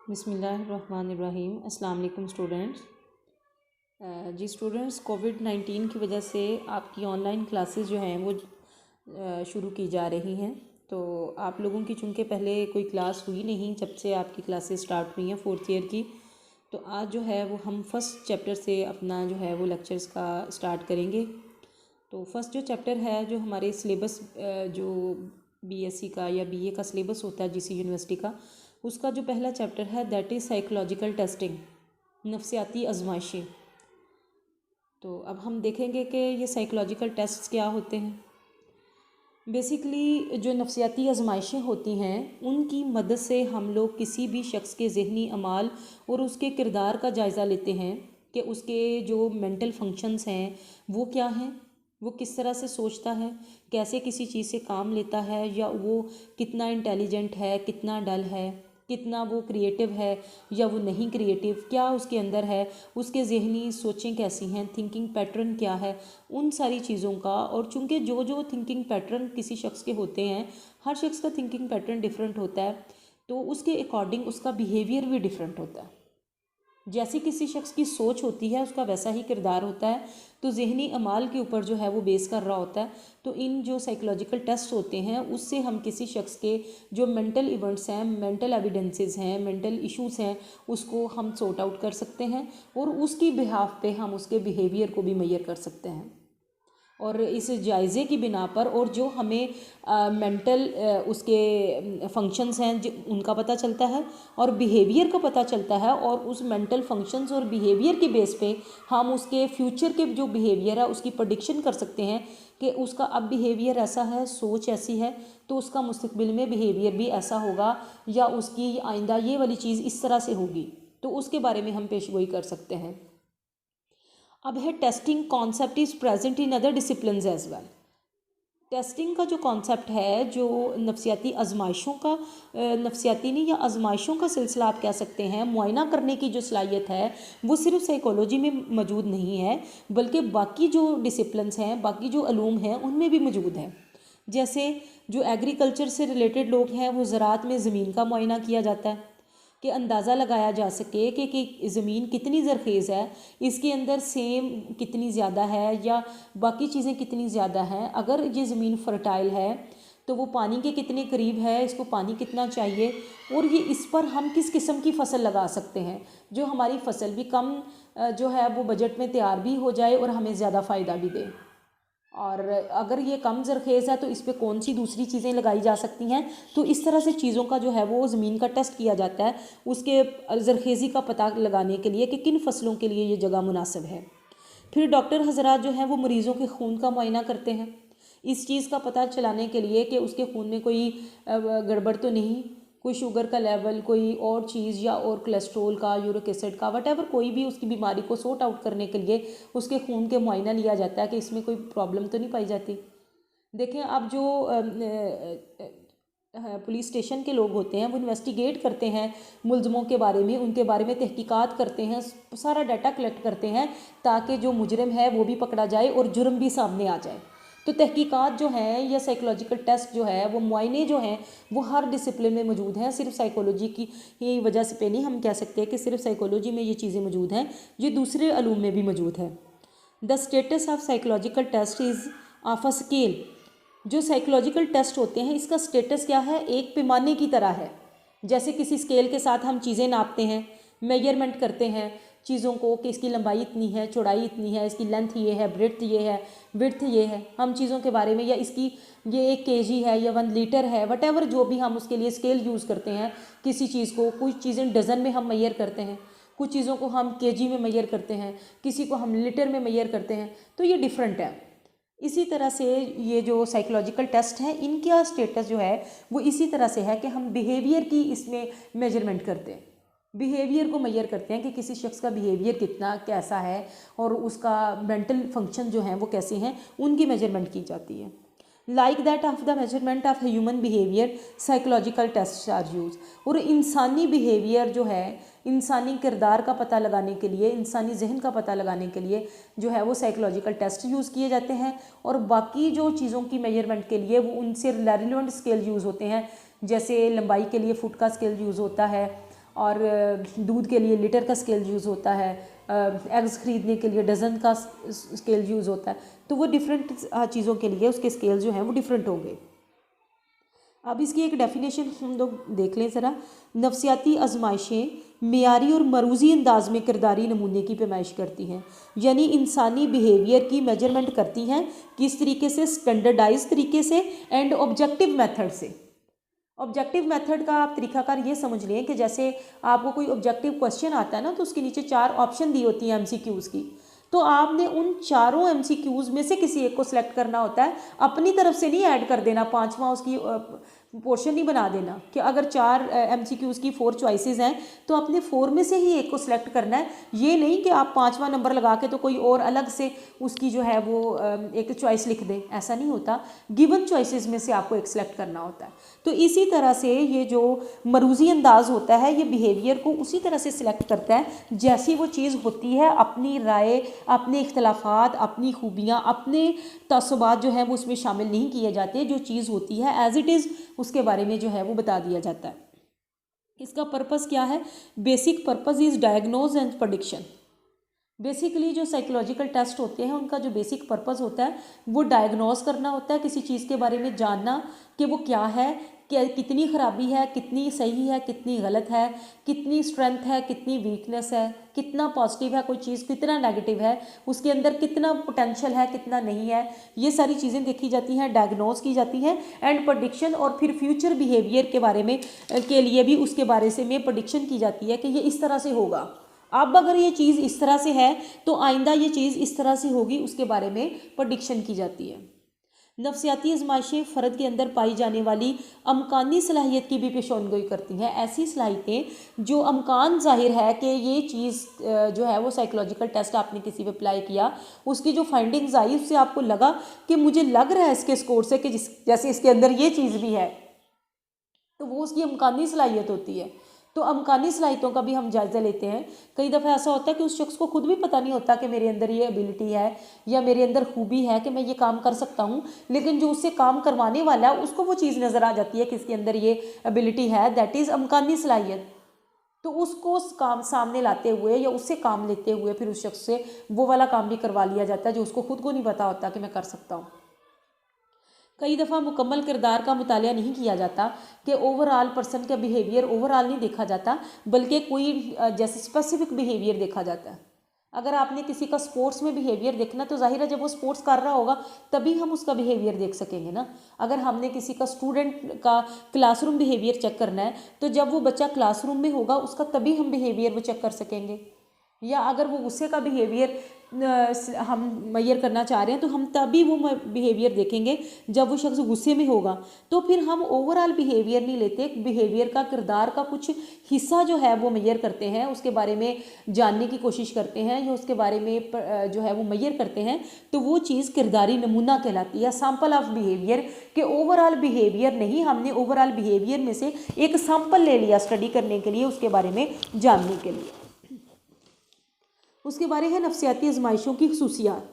बिस्मिल्लाहिर्रहमानिर्रहीम। अस्सलाम वालेकुम स्टूडेंट्स। जी स्टूडेंट्स, कोविड-19 की वजह से आपकी ऑनलाइन क्लासेस जो हैं वो शुरू की जा रही हैं। तो आप लोगों की चूँकि पहले कोई क्लास हुई नहीं जब से आपकी क्लासेस स्टार्ट हुई हैं 4th ईयर की, तो आज जो है वो हम फर्स्ट चैप्टर से अपना जो है वो लेक्चर्स का स्टार्ट करेंगे। तो फर्स्ट जो चैप्टर है, जो हमारे सिलेबस जो बीएससी का या बीए का सिलेबस होता है जिसी यूनिवर्सिटी का, उसका जो पहला चैप्टर है दैट इज़ साइकोलॉजिकल टेस्टिंग, नफ्सियाती आजमाइशें। तो अब हम देखेंगे कि ये साइकोलॉजिकल टेस्ट्स क्या होते हैं। बेसिकली जो नफ्सियाती आजमाइशें होती हैं उनकी मदद से हम लोग किसी भी शख्स के ज़हनी अमाल और उसके किरदार का जायज़ा लेते हैं कि उसके जो मेंटल फंक्शंस हैं वो क्या हैं, वो किस तरह से सोचता है, कैसे किसी चीज़ से काम लेता है, या वो कितना इंटेलिजेंट है, कितना डल है, कितना वो क्रिएटिव है या वो नहीं क्रिएटिव, क्या उसके अंदर है, उसके ज़हनी सोचें कैसी हैं, थिंकिंग पैटर्न क्या है, उन सारी चीज़ों का। और चूँकि जो जो थिंकिंग पैटर्न किसी शख्स के होते हैं, हर शख्स का थिंकिंग पैटर्न डिफरेंट होता है, तो उसके अकॉर्डिंग उसका बिहेवियर भी डिफरेंट होता है। जैसी किसी शख्स की सोच होती है उसका वैसा ही किरदार होता है। तो ज़हनी अमाल के ऊपर जो है वो बेस कर रहा होता है। तो इन जो साइकोलॉजिकल टेस्ट होते हैं उससे हम किसी शख्स के जो मेंटल इवेंट्स हैं, मेंटल एविडेंसेस हैं, मेंटल इश्यूज हैं, उसको हम सॉर्ट आउट कर सकते हैं और उसकी बिहाफ पे हम उसके बिहेवियर को भी मेजर कर सकते हैं। और इस जायज़े की बिना पर और जो हमें मेंटल उसके फंक्शंस हैं उनका पता चलता है और बिहेवियर का पता चलता है, और उस मेंटल फंक्शंस और बिहेवियर के बेस पे हम उसके फ्यूचर के जो बिहेवियर है उसकी प्रेडिक्शन कर सकते हैं कि उसका अब बिहेवियर ऐसा है, सोच ऐसी है, तो उसका मुस्तकबिल में बिहेवियर भी ऐसा होगा, या उसकी आइंदा ये वाली चीज़ इस तरह से होगी। तो उसके बारे में हम पेशगोई कर सकते हैं। अब है testing concept is present in other disciplines as well. Testing का जो कॉन्सेप्ट है, जो नफ्सियाती आजमाइशों का, नफ्सियाती नहीं या आजमाइशों का सिलसिला आप कह सकते हैं, मुआयना करने की जो सलाहियत है वो सिर्फ साइकोलॉजी में मौजूद नहीं है बल्कि बाकी जो डिसिप्लिन्स हैं, बाकी जो अलूम हैं उनमें भी मौजूद है। जैसे जो एग्रीकल्चर से रिलेटेड लोग हैं वो ज़राअत में ज़मीन का मुआयना किया जाता है कि अंदाज़ा लगाया जा सके कि ज़मीन कितनी ज़रख़ेज़ है, इसके अंदर सेम कितनी ज़्यादा है या बाकी चीज़ें कितनी ज़्यादा हैं। अगर ये ज़मीन फर्टाइल है तो वो पानी के कितने करीब है, इसको पानी कितना चाहिए, और ये इस पर हम किस किस्म की फ़सल लगा सकते हैं जो हमारी फ़सल भी कम जो है वो बजट में तैयार भी हो जाए और हमें ज़्यादा फ़ायदा भी दे। और अगर ये कम ज़रख़ेज़ है तो इस पर कौन सी दूसरी चीज़ें लगाई जा सकती हैं। तो इस तरह से चीज़ों का जो है वो ज़मीन का टेस्ट किया जाता है उसके ज़रख़ेज़ी का पता लगाने के लिए कि किन फसलों के लिए ये जगह मुनासिब है। फिर डॉक्टर हज़रात जो हैं वो मरीज़ों के खून का मुआयना करते हैं इस चीज़ का पता चलाने के लिए कि उसके खून में कोई गड़बड़ तो नहीं, कोई शुगर का लेवल, कोई और चीज़, या और कोलेस्ट्रोल का, यूरिक एसिड का, वटेवर कोई भी उसकी बीमारी को सॉर्ट आउट करने के लिए उसके खून के मुआयना लिया जाता है कि इसमें कोई प्रॉब्लम तो नहीं पाई जाती। देखें, अब जो पुलिस स्टेशन के लोग होते हैं वो इन्वेस्टिगेट करते हैं मुलज़मों के बारे में, उनके बारे में तहकीकात करते हैं, सारा डाटा कलेक्ट करते हैं ताकि जो मुजरिम है वो भी पकड़ा जाए और जुर्म भी सामने आ जाए। तो तहकीकात जो हैं या साइकोलॉजिकल टेस्ट जो है वो मुआयने जो हैं वो हर डिसिप्लिन में मौजूद हैं। सिर्फ साइकोलॉजी की ही वजह से पे नहीं हम कह सकते कि सिर्फ साइकोलॉजी में ये चीज़ें मौजूद हैं, ये दूसरे अलूम में भी मौजूद है। The status of psychological test is of a scale. जो साइकोलॉजिकल टेस्ट होते हैं इसका स्टेटस क्या है, एक पैमाने की तरह है। जैसे किसी स्केल के साथ हम चीज़ें नापते हैं, मेजरमेंट करते हैं चीज़ों को कि इसकी लंबाई इतनी है, चौड़ाई इतनी है, इसकी लेंथ ये है, ब्रेड्थ ये है, विड्थ ये है। हम चीज़ों के बारे में, या इसकी ये 1 kg है या 1 लीटर है, वटेवर जो भी हम उसके लिए स्केल यूज़ करते हैं किसी चीज़ को, कुछ चीज़ें डज़न में हम मेजर करते हैं, कुछ चीज़ों को हम kg में मेजर करते हैं, किसी को हम लीटर में मेजर करते हैं, तो ये डिफरेंट है। इसी तरह से ये जो साइकोलॉजिकल टेस्ट हैं इनका स्टेटस जो है वो इसी तरह से है कि हम बिहेवियर की इसमें मेजरमेंट करते हैं, बिहेवियर को मेजर करते हैं कि किसी शख्स का बिहेवियर कितना कैसा है और उसका मेंटल फंक्शन जो हैं वो कैसे हैं, उनकी मेजरमेंट की जाती है। Like that of the measurement of human behaviour psychological test are use. और इंसानी बिहेवियर जो है, इंसानी किरदार का पता लगाने के लिए, इंसानी जहन का पता लगाने के लिए जो है वो साइकोलॉजिकल टेस्ट यूज़ किए जाते हैं। और बाकी जो चीज़ों की मेजरमेंट के लिए वो उनसे रेलिवेंट स्केल यूज़ होते हैं। जैसे लंबाई के लिए फुट का स्केल यूज़ होता है, और दूध के लिए लीटर का स्केल यूज़ होता है, एग्स खरीदने के लिए डज़न का स्केल यूज़ होता है। तो वो डिफरेंट चीज़ों के लिए उसके स्केल जो हैं वो डिफरेंट होंगे। अब इसकी एक डेफिनेशन हम लोग देख लें ज़रा। नफसियाती आजमाइशें मेयारी और मरूज़ी अंदाज में किरदारी नमूने की पैमाइश करती हैं, यानी इंसानी बिहेवियर की मेजरमेंट करती हैं। किस तरीके से? स्टैंडर्डाइज तरीके से एंड ऑब्जेक्टिव मेथड से। ऑब्जेक्टिव मेथड का आप तरीकाकार ये समझ लें कि जैसे आपको कोई ऑब्जेक्टिव क्वेश्चन आता है ना, तो उसके नीचे 4 ऑप्शन दी होती हैं एमसीक्यूज़ की, तो आपने उन चारों एमसीक्यूज़ में से किसी एक को सिलेक्ट करना होता है। अपनी तरफ से नहीं ऐड कर देना, पांचवा उसकी पोर्शन नहीं बना देना कि अगर 4 एमसीक्यूज़ की 4 चॉइसेस हैं तो अपने 4 में से ही एक को सिलेक्ट करना है। ये नहीं कि आप 5वां नंबर लगा के तो कोई और अलग से उसकी जो है वो एक चॉइस लिख दें, ऐसा नहीं होता। गिवन चॉइसेस में से आपको एक सिलेक्ट करना होता है। तो इसी तरह से ये जो मरूज़ी अंदाज होता है ये बिहेवियर को उसी तरह से सिलेक्ट करता है जैसी वो चीज़ होती है। अपनी राय, अपने इख्तलाफात, अपनी खूबियाँ, अपने तसव्वुरात जो है वो उसमें शामिल नहीं किए जाते। जो चीज़ होती है एज इट इज़ उसके बारे में जो है वो बता दिया जाता है। इसका पर्पस क्या है? Basic purpose is diagnose and prediction. Basically जो साइकोलॉजिकल टेस्ट होते हैं उनका जो बेसिक पर्पस होता है वो डायग्नोज करना होता है, किसी चीज़ के बारे में जानना कि वो क्या है, क्या कितनी ख़राबी है, कितनी सही है, कितनी गलत है, कितनी स्ट्रेंथ है, कितनी वीकनेस है, कितना पॉजिटिव है कोई चीज़, कितना नेगेटिव है, उसके अंदर कितना पोटेंशियल है, कितना नहीं है। ये सारी चीज़ें देखी जाती हैं, डायग्नोज की जाती हैं। एंड प्रेडिक्शन, और फिर फ्यूचर बिहेवियर के बारे में के लिए भी उसके बारे से में प्रेडिक्शन की जाती है कि ये इस तरह से होगा। अब अगर ये चीज़ इस तरह से है तो आइंदा ये चीज़ इस तरह से होगी, उसके बारे में प्रेडिक्शन की जाती है। नफसियाती आजमाइशें फ़र्द के अंदर पाई जाने वाली अमकानी सलाहियत की भी पेशेनगोई करती हैं। ऐसी सलाहियतें जो अमकान जाहिर है कि ये चीज़ जो है वो साइकोलॉजिकल टेस्ट आपने किसी पे अप्लाई किया, उसकी जो फाइंडिंग्स आई उससे आपको लगा कि मुझे लग रहा है इसके स्कोर से कि जैसे इसके अंदर ये चीज़ भी है, तो वो उसकी अमकानी सलाहियत होती है। तो अमकानी सलाहियतों का भी हम जायज़ा लेते हैं। कई दफ़ा ऐसा होता है कि उस शख्स को खुद भी पता नहीं होता कि मेरे अंदर ये एबिलिटी है या मेरे अंदर खूबी है कि मैं ये काम कर सकता हूँ, लेकिन जो उससे काम करवाने वाला है उसको वो चीज़ नज़र आ जाती है कि इसके अंदर ये एबिलिटी है, दैट इज़ अमकानी सलाहियत। तो उसको काम सामने लाते हुए या उससे काम लेते हुए फिर उस शख्स से वो वाला काम भी करवा लिया जाता है जो उसको खुद को नहीं पता होता कि मैं कर सकता हूँ। कई दफ़ा मुकम्मल किरदार का मुतालिया नहीं किया जाता कि ओवरऑल पर्सन का बिहेवियर ओवरऑल नहीं देखा जाता, बल्कि कोई जैसे स्पेसिफिक बिहेवियर देखा जाता है। अगर आपने किसी का स्पोर्ट्स में बिहेवियर देखना तो जाहिर है जब वो स्पोर्ट्स कर रहा होगा तभी हम उसका बिहेवियर देख सकेंगे ना। अगर हमने किसी का स्टूडेंट का क्लासरूम बिहेवियर चेक करना है तो जब वो बच्चा क्लासरूम में होगा उसका तभी हम बिहेवियर वो चेक कर सकेंगे। या अगर वो गुस्से का बिहेवियर हम मेजर करना चाह रहे हैं तो हम तभी वो बिहेवियर देखेंगे जब वो शख्स गुस्से में होगा। तो फिर हम ओवरऑल बिहेवियर नहीं लेते, बिहेवियर का, किरदार का कुछ हिस्सा जो है वो मेजर करते हैं, उसके बारे में जानने की कोशिश करते हैं या उसके बारे में जो है वो मेजर करते हैं। तो वो चीज़ किरदारी नमूना कहलाती है, सैंपल ऑफ बिहेवियर के ओवरऑल बिहेवियर नहीं, हमने ओवरऑल बिहेवियर में से एक सैंपल ले लिया स्टडी करने के लिए, उसके बारे में जानने के लिए। उसके बारे है नफसियाती आजमाइशों की खसूसियात।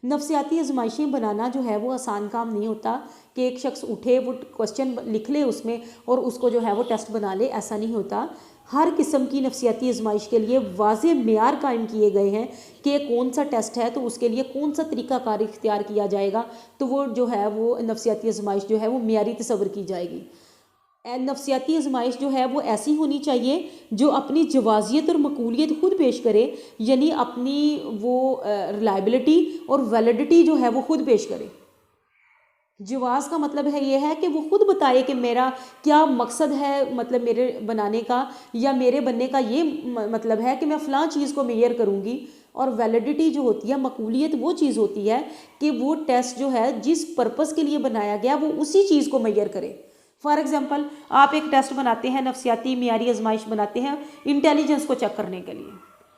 नफसियाती आजमाइशें बनाना जो है वो आसान काम नहीं होता कि एक शख्स उठे वो क्वेश्चन लिख ले उसमें और उसको जो है वो टेस्ट बना ले, ऐसा नहीं होता। हर किस्म की नफसियाती आजमाइश के लिए वाज़े मेयार कायम किए गए हैं कि कौन सा टेस्ट है तो उसके लिए कौन सा तरीक़ाकार इख्तियार किया जाएगा, तो वो जो है वो नफसियाती आजमाइश जो है वो मेयारी तस्वर की जाएगी। नफसियाती आजमाइश जो है वो ऐसी होनी चाहिए जो अपनी जवाजियत और मकबूलियत खुद पेश करे, यानी अपनी वो रिलायबिलिटी और वैलिडिटी जो है वो खुद पेश करे। जवाज़ का मतलब है ये है कि वो खुद बताए कि मेरा क्या मकसद है, मतलब मेरे बनाने का या मेरे बनने का ये मतलब है कि मैं फ़लाँ चीज़ को मेजर करूँगी। और वैलिडिटी जो होती है, मकबूलियत वो चीज़ होती है कि वो टेस्ट जो है जिस पर्पज़ के लिए बनाया गया वो उसी चीज़ को मेजर करे। फॉर एग्जाम्पल आप एक टेस्ट बनाते हैं, नफसियाती मियारी आजमाइश बनाते हैं इंटेलिजेंस को चेक करने के लिए,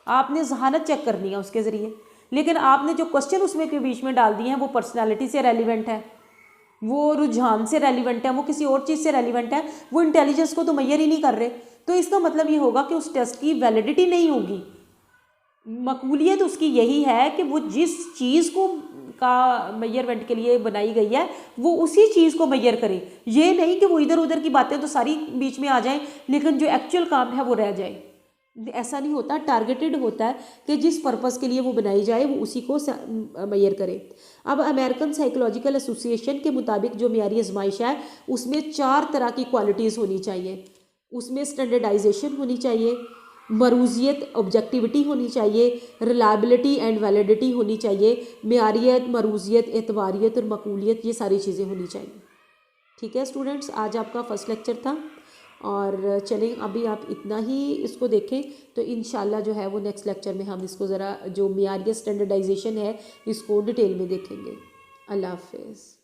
आपने जहानत चेक करनी है उसके ज़रिए, लेकिन आपने जो क्वेश्चन उसमें के बीच में डाल दिए हैं वो पर्सनालिटी से रेलिवेंट है, वो रुझान से रेलिवेंट है, वो किसी और चीज़ से रेलिवेंट है, वो इंटेलिजेंस को तो मेजर ही नहीं कर रहे। तो इसका मतलब ये होगा कि उस टेस्ट की वैलिडिटी नहीं होगी, मकबूलियत उसकी यही है कि वो जिस चीज़ को का मेजरमेंट के लिए बनाई गई है वो उसी चीज़ को मेजर करे, ये नहीं कि वो इधर उधर की बातें तो सारी बीच में आ जाएं लेकिन जो एक्चुअल काम है वो रह जाए। ऐसा नहीं होता, टारगेटेड होता है कि जिस पर्पस के लिए वो बनाई जाए वो उसी को मेजर करे। अब अमेरिकन साइकोलॉजिकल एसोसिएशन के मुताबिक जो मेयारी आजमाइश है उसमें 4 तरह की क्वालिटीज़ होनी चाहिए। उसमें स्टैंडर्डाइजेशन होनी चाहिए, मरूजियत ऑब्जेक्टिविटी होनी चाहिए, रिलायबिलिटी एंड वैलिडिटी होनी चाहिए, मेयारियत, मरूजियत, एतबारियत और मकबूलियत, ये सारी चीज़ें होनी चाहिए। ठीक है स्टूडेंट्स, आज आपका फर्स्ट लेक्चर था और चलें अभी आप इतना ही इसको देखें, तो इंशाल्लाह जो है वो नेक्स्ट लेक्चर में हम इसको ज़रा जो मेयारियत स्टैंडर्डाइजेशन है इसको डिटेल में देखेंगे। अल्लाह हाफिज़।